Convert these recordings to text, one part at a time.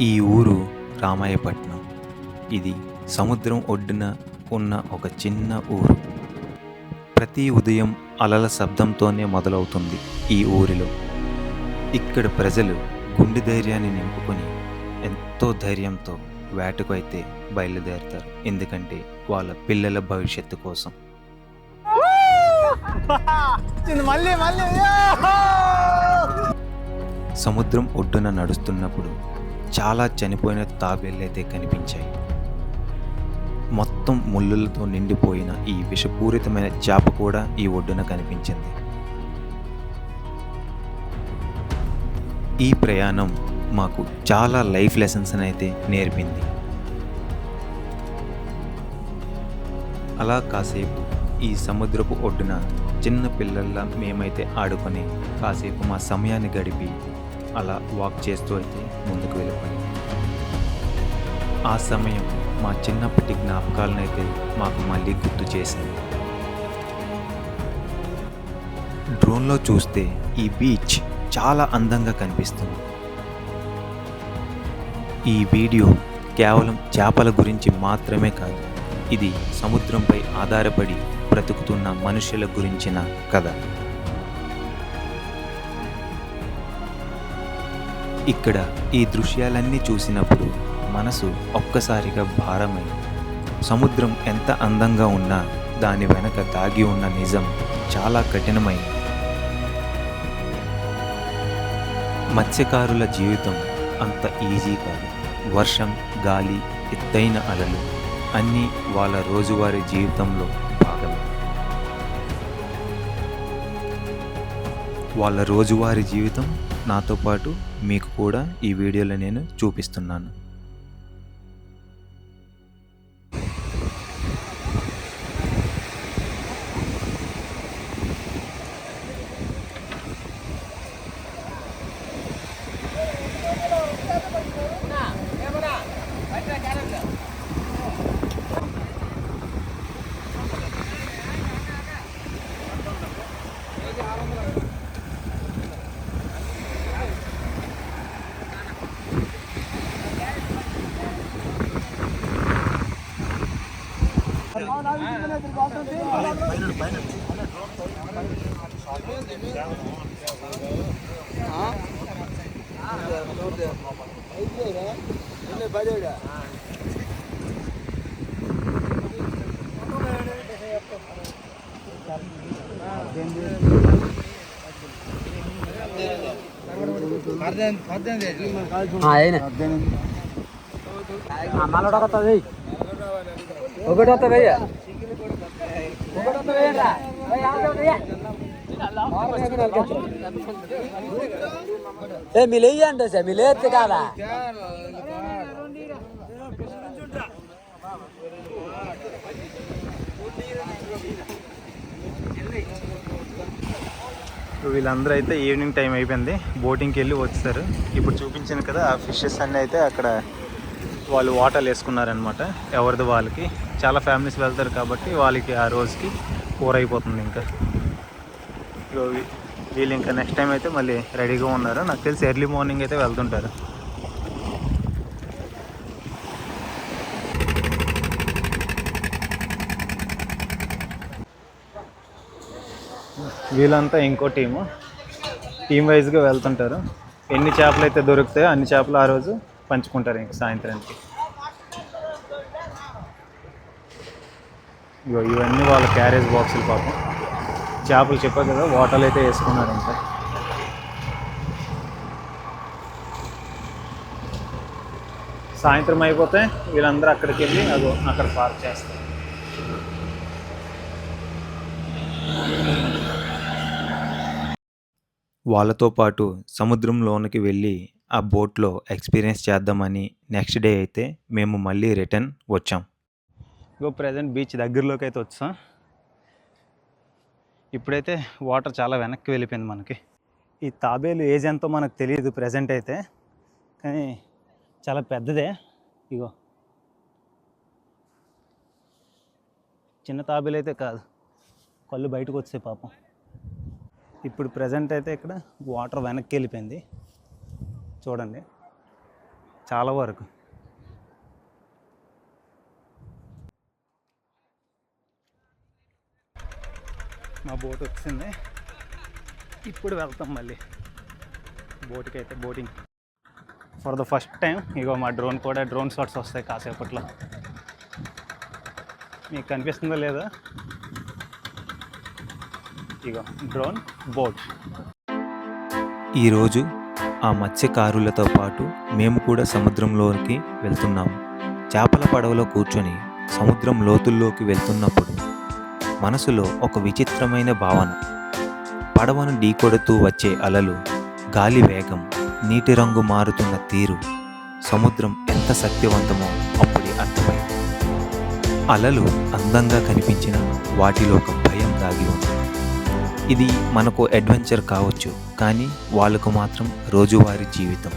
ఈ ఊరు రామాయపట్నం. ఇది సముద్రం ఒడ్డున ఉన్న ఒక చిన్న ఊరు. ప్రతి ఉదయం అలల శబ్దంతోనే మొదలవుతుంది ఈ ఊరిలో. ఇక్కడ ప్రజలు గుండె ధైర్యాన్ని నింపుకొని ఎంతో ధైర్యంతో వేటకు అయితే బయలుదేరుతారు. ఎందుకంటే వాళ్ళ పిల్లల భవిష్యత్తు కోసం. సముద్రం ఒడ్డున నడుస్తున్నప్పుడు చాలా చనిపోయిన తాబేళ్ళైతే కనిపించాయి. మొత్తం ముళ్ళులతో నిండిపోయిన ఈ విషపూరితమైన చేప కూడా ఈ ఒడ్డున కనిపించింది. ఈ ప్రయాణం మాకు చాలా లైఫ్ లెసన్స్ అయితే నేర్పింది. అలా కాసేపు ఈ సముద్రపు ఒడ్డున చిన్న పిల్లల్లా మేమైతే ఆడుకొని కాసేపు మా సమయాన్ని గడిపి అలా వాక్ చేస్తూ అయితే ముందుకు వెళ్ళిపోయాం. ఆ సమయం మా చిన్నప్పటి జ్ఞాపకాలను అయితే మాకు మళ్ళీ గుర్తు చేసింది. డ్రోన్లో చూస్తే ఈ బీచ్ చాలా అందంగా కనిపిస్తుంది. ఈ వీడియో కేవలం చేపల గురించి మాత్రమే కాదు, ఇది సముద్రంపై ఆధారపడి బ్రతుకుతున్న మనుషుల గురించిన కథ. ఇక్కడ ఈ దృశ్యాలన్నీ చూసినప్పుడు మనసు ఒక్కసారిగా భారమై, సముద్రం ఎంత అందంగా ఉన్నా దాని వెనక దాగి ఉన్న నిజం చాలా కఠినమైంది. మత్స్యకారుల జీవితం అంత ఈజీ కాదు. వర్షం, గాలి, ఎత్తైన అలలు అన్నీ వాళ్ళ రోజువారీ జీవితంలో భాగమే. వాళ్ళ రోజువారీ జీవితం నాతో పాటు మీకు కూడా ఈ వీడియోలో నేను చూపిస్తున్నాను. మిలేయండి సార్ మిలేయచ్చు కదా. వీళ్ళందరూ అయితే ఈవినింగ్ టైం అయిపోయింది, బోటింగ్కి వెళ్ళి వచ్చారు. ఇప్పుడు చూపించాను కదా ఆ ఫిషెస్ అన్నీ అయితే అక్కడ వాళ్ళు వాటర్లు వేసుకున్నారనమాట. ఎవరిది వాళ్ళకి. చాలా ఫ్యామిలీస్ వెళ్తారు కాబట్టి వాళ్ళకి ఆ రోజుకి కూర అయిపోతుంది. ఇంకా వీళ్ళు ఇంకా నెక్స్ట్ టైం అయితే మళ్ళీ రెడీగా ఉన్నారు. నాకు తెలిసి ఎర్లీ మార్నింగ్ అయితే వెళ్తుంటారు. వీళ్ళంతా ఇంకో టీం వైజ్గా వెళ్తుంటారు. ఎన్ని చేపలు అయితే దొరుకుతాయో అన్ని చేపలు ఆ రోజు పంచుకుంటారు ఇంక సాయంత్రానికి. ఇవన్నీ వాళ్ళ క్యారేజ్ బాక్సులు. పాపం చేపలు చెప్పారు కదా వాటర్లు అయితే వేసుకున్నారు. ఇంకా సాయంత్రం అయిపోతే వీళ్ళందరూ అక్కడికి వెళ్ళి అక్కడ పార్క్ చేస్తారు. వాళ్ళతో పాటు సముద్రంలోనికి వెళ్ళి ఆ బోట్లో ఎక్స్పీరియన్స్ చేద్దామని నెక్స్ట్ డే అయితే మేము మళ్ళీ రిటర్న్ వచ్చాం. ప్రజెంట్ బీచ్ దగ్గరలోకి అయితే వచ్చాం. ఇప్పుడైతే వాటర్ చాలా వెనక్కి వెళ్ళిపోయింది మనకి. ఈ తాబేలు ఏజ్ ఎంతో మనకు తెలియదు ప్రజెంట్ అయితే, కానీ చాలా పెద్దదే. ఇగో చిన్న తాబేలు అయితే కాదు, కళ్ళు బయటకు వచ్చాయి పాపం. ఇప్పుడు ప్రజెంట్ అయితే ఇక్కడ వాటర్ వెనక్కి వెళ్ళిపోయింది చూడండి. చాలా వరకు. మా బోట్ వచ్చింది, ఇప్పుడు వెళ్తాం మళ్ళీ బోట్కి. అయితే boating for the first time. ఇగో మా డ్రోన్ కూడా డ్రోన్ షాట్స్ వస్తాయి కాసేపట్లో. మీకు కనిపిస్తుందో లేదో, ఇగో డ్రోన్ బోట్. ఈరోజు ఆ మత్స్యకారులతో పాటు మేము కూడా సముద్రంలోకి వెళ్తున్నాము. చేపల పడవలో కూర్చొని సముద్రం లోతుల్లోకి వెళ్తున్నప్పుడు మనసులో ఒక విచిత్రమైన భావన. పడవను ఢీకొడుతూ వచ్చే అలలు, గాలి వేగం, నీటి రంగు మారుతున్న తీరు, సముద్రం ఎంత శక్తివంతమో అప్పుడే అర్థమైంది. అలలు అందంగా కనిపించిన వాటిలో ఒక భయం దాగి ఉంది. ఇది మనకు అడ్వెంచర్ కావచ్చు, కానీ వాళ్ళకు మాత్రం రోజువారీ జీవితం.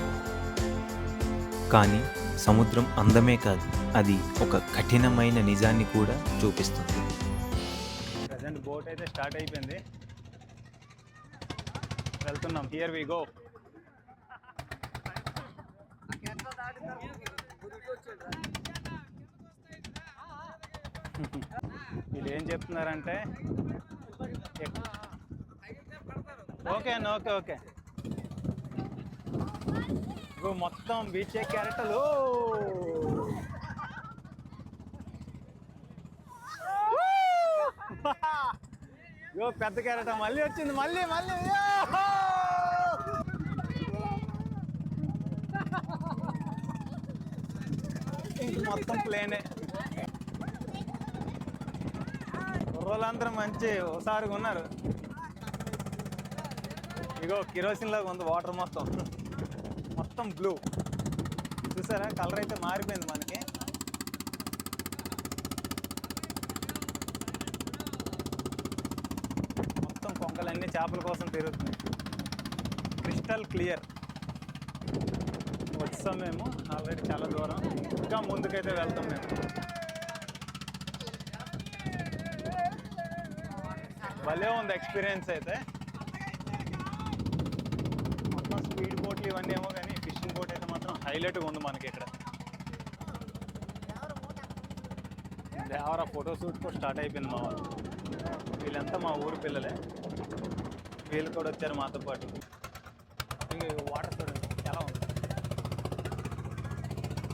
కానీ సముద్రం అందమే కాదు, అది ఒక కఠినమైన నిజాన్ని కూడా చూపిస్తుంది. ప్రజెంట్ బోట్ అయితే స్టార్ట్ అయిపోయింది, వెళ్తున్నాం. Here we go. వీళ్ళు ఏం చెప్తున్నారంటే, ఓకే అన్న, ఓకే ఓకే. ఇగో మొత్తం బీచ్ క్యారెక్టర్లు. ఇగో పెద్ద క్యారెక్టర్ మళ్ళీ వచ్చింది, మళ్ళీ మళ్ళీ. ఇంక మొత్తం ప్లేనే. కుర్రోళ్ళందరూ మంచి ఒకసారిగా ఉన్నారు. ఇగో కిరోసిన్ లాగా ఉంది వాటర్, మొత్తం మొత్తం బ్లూ. చూసారా, కలర్ అయితే మారిపోయింది మనకి. మొత్తం కొంగలన్నీ చేపల కోసం తిరుగుతున్నాయి. Crystal clear. వచ్చాం మేము ఆల్రెడీ చాలా దూరం, ఇంకా ముందుకైతే వెళ్తాం మేము. భలే ఉంది ఎక్స్పీరియన్స్ అయితే. మొత్తం స్పీడ్ బోట్లు ఇవన్నీ ఏమో, కానీ ఫిషింగ్ బోట్ అయితే మాత్రం హైలైట్గా ఉంది మనకి ఇక్కడ. దేవరా ఫోటో షూట్ కూడా స్టార్ట్ అయిపోయింది మా వాళ్ళు. వీళ్ళంతా మా ఊరు పిల్లలే, వీళ్ళు కూడా వచ్చారు మాతో పాటు. వాటర్ చూడండి ఎలా ఉంది,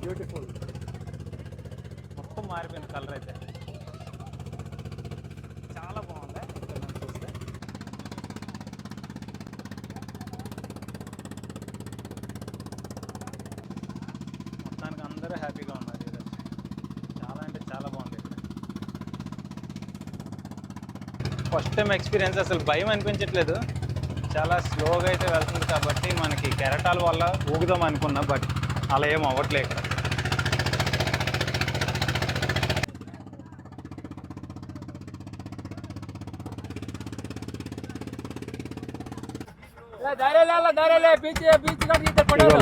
బ్యూటిఫుల్. మొత్తం మారిపోయింది కలర్ అయితే, చాలా బాగుంది ఇక్కడ నుంచి చూస్తే. మొత్తానికి అందరూ హ్యాపీగా ఉన్నారు ఈరోజు. చాలా అంటే చాలా బాగుంది ఇక్కడ. First time experience. అసలు భయం అనిపించట్లేదు, చాలా స్లోగా అయితే వెళ్తుంది కాబట్టి మనకి కెరటాల వల్ల ఊగుదాం అనుకున్నా, బట్ అలా ఏం అవ్వట్లే ఇక్కడ.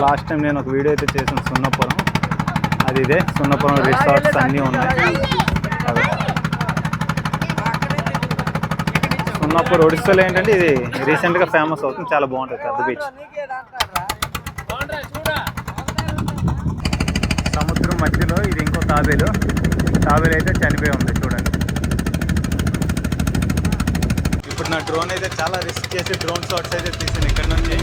లాస్ట్ టైం నేను ఒక వీడియో అయితే చేసాను సున్నపురం, అది ఇదే సున్నపురం రిసార్ట్స్ అన్నీ ఉన్నాయి. సున్నపురం ఒడిస్సాలో ఏంటంటే ఇది రీసెంట్గా ఫేమస్ అవుతుంది, చాలా బాగుంటుంది, పెద్ద బీచ్. సముద్రం మధ్యలో ఇది ఇంకో తాబేలు. తాబేలు అయితే చనిపోయి ఉంది చూడండి. ఇప్పుడు నా డ్రోన్ అయితే చాలా రిస్క్ చేసి డ్రోన్ షాట్స్ అయితే తీసింది ఇక్కడ నుంచి.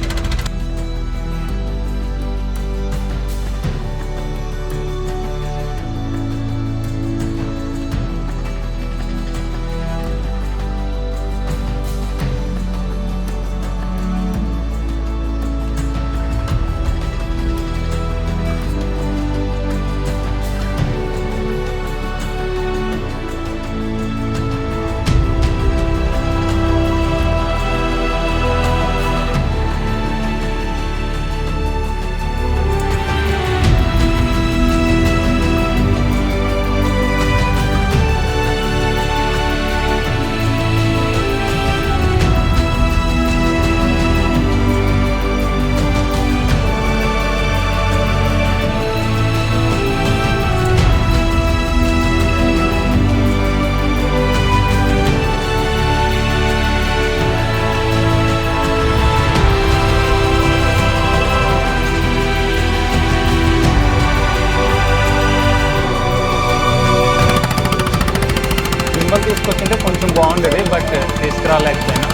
తీసుకురాలేకపోయినా.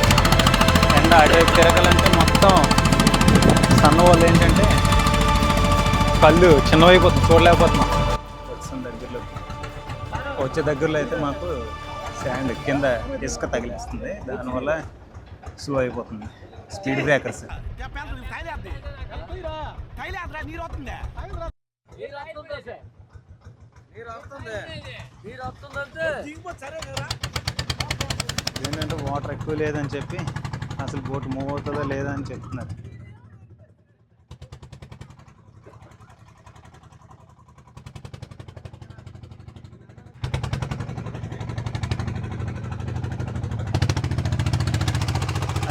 ఎండ అటువైపు తిరగాలంటే మొత్తం సన్న వల్ల ఏంటంటే కళ్ళు చిన్నవైపోతుంది, చూడలేకపోతున్నాం. వచ్చిన దగ్గరలో వచ్చే దగ్గరలో అయితే మాకు శాండ్ కింద ఇసుక తగిలేస్తుంది, దానివల్ల స్లో అయిపోతుంది. Speed breakers. ఏంటంటే వాటర్ ఎక్కువ లేదని చెప్పి అసలు బోట్ మూవ్ అవుతుందో లేదా అని చెప్తున్నారు.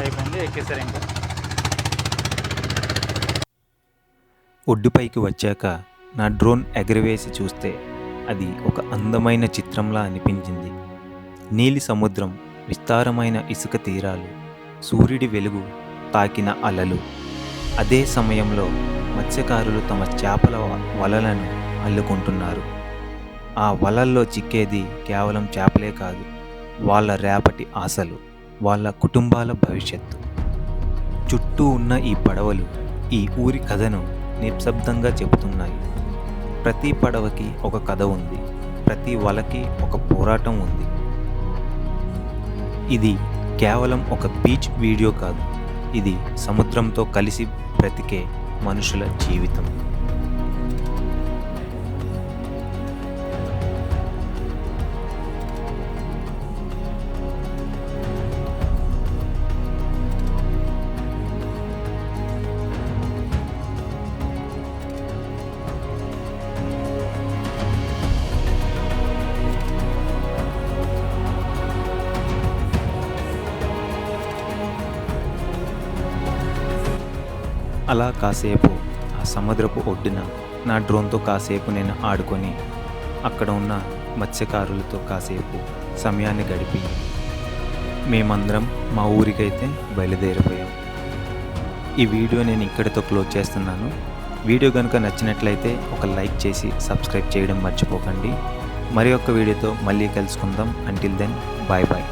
అయిపోయింది, ఎక్కేసారు ఇంకా. ఒడ్డుపైకి వచ్చాక నా డ్రోన్ ఎగరవేసి చూస్తే అది ఒక అందమైన చిత్రంలా అనిపించింది. నీలి సముద్రం, విస్తారమైన ఇసుక తీరాలు, సూర్యుడి వెలుగు తాకిన అలలు. అదే సమయంలో మత్స్యకారులు తమ చేపల వలలను అల్లుకుంటున్నారు. ఆ వలల్లో చిక్కేది కేవలం చేపలే కాదు, వాళ్ళ రేపటి ఆశలు, వాళ్ళ కుటుంబాల భవిష్యత్తు. చుట్టూ ఉన్న ఈ పడవలు ఈ ఊరి కథను నిశ్శబ్దంగా చెబుతున్నాయి. ప్రతి పడవకి ఒక కథ ఉంది, ప్రతి వలకి ఒక పోరాటం ఉంది. ఇది కేవలం ఒక బీచ్ వీడియో కాదు, ఇది సముద్రంతో కలిసి బ్రతికే మనుషుల జీవితం. అలా కాసేపు ఆ సముద్రపు ఒడ్డున నా డ్రోన్తో కాసేపు నేను ఆడుకొని అక్కడ ఉన్న మత్స్యకారులతో కాసేపు సమయాన్ని గడిపి మేమందరం మా ఊరికైతే బయలుదేరిపోయాం. ఈ వీడియో నేను ఇక్కడితో క్లోజ్ చేస్తున్నాను. వీడియో కనుక నచ్చినట్లయితే ఒక లైక్ చేసి సబ్స్క్రైబ్ చేయడం మర్చిపోకండి. మరి ఒక్క వీడియోతో మళ్ళీ కలుసుకుందాం. Until then, bye bye.